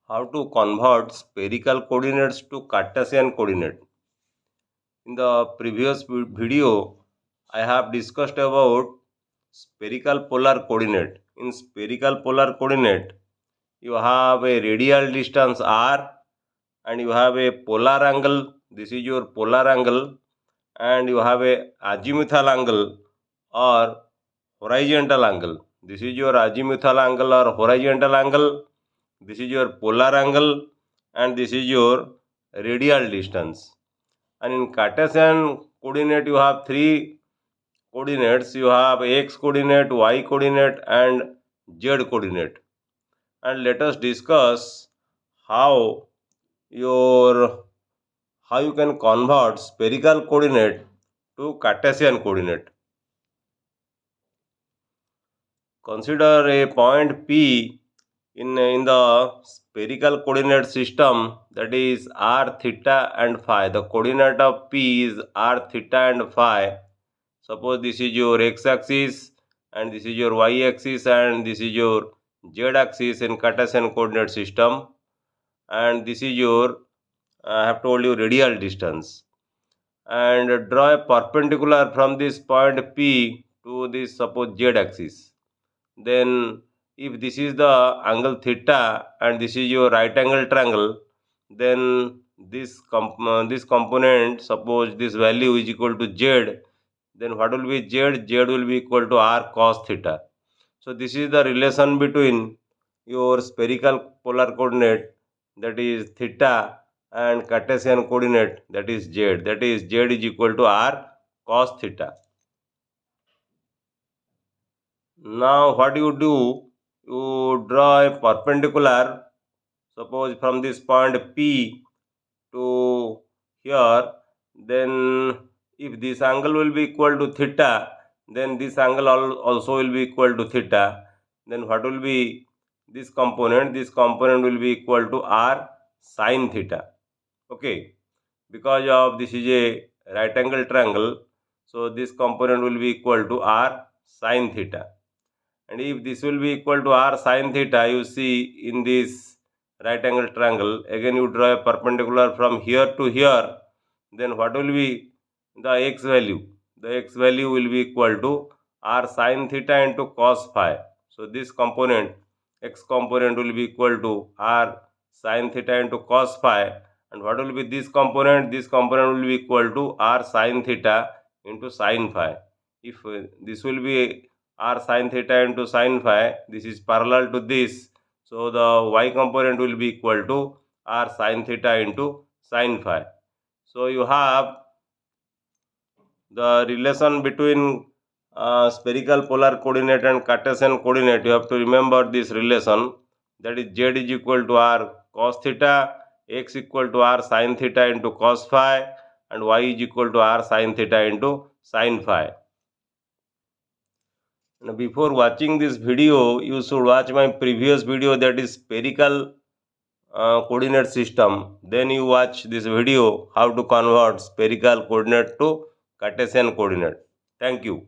How to convert spherical coordinates to Cartesian coordinate. In the previous video, I have discussed about spherical polar coordinate. In spherical polar coordinate, you have a radial distance r and you have a polar angle. This is your polar angle, and you have a azimuthal angle or horizontal angle. This is your azimuthal angle or horizontal angle. This is your polar angle, and this is your radial distance. And in Cartesian coordinate, you have three coordinates. You have x coordinate, y coordinate, and z coordinate. And let us discuss how how you can convert spherical coordinate to Cartesian coordinate. Consider a point P in the spherical coordinate system, that is r, theta and phi. The coordinate of P is r, theta and phi. Suppose this is your x-axis and this is your y-axis and this is your z-axis in Cartesian coordinate system, and this is your I have told you radial distance. And draw a perpendicular from this point P to this suppose z-axis. Then if this is the angle theta and this is your right angle triangle, then this component, suppose this value is equal to z, then what will be z? Z will be equal to r cos theta. So this is the relation between your spherical polar coordinate, that is theta, and Cartesian coordinate, that is z. That is z is equal to r cos theta. Now what you do, you draw a perpendicular, suppose from this point P to here. Then if this angle will be equal to theta, then this angle also will be equal to theta. Then what will be this component? This component will be equal to r sin theta. Okay, because of this is a right angle triangle, so this component will be equal to r sin theta. And if this will be equal to r sin theta, you see in this right angle triangle, again you draw a perpendicular from here to here, then what will be the x value? The x value will be equal to r sin theta into cos phi. So this component, x component, will be equal to r sin theta into cos phi. And what will be this component? This component will be equal to r sin theta into sin phi. If this will be r sin theta into sin phi, this is parallel to this, so the y component will be equal to r sin theta into sin phi. So you have the relation between spherical polar coordinate and Cartesian coordinate. You have to remember this relation, that is z is equal to r cos theta, x equal to r sin theta into cos phi, and y is equal to r sin theta into sin phi. Now, before watching this video, you should watch my previous video, that is spherical coordinate system. Then you watch this video, how to convert spherical coordinate to Cartesian coordinate. Thank you.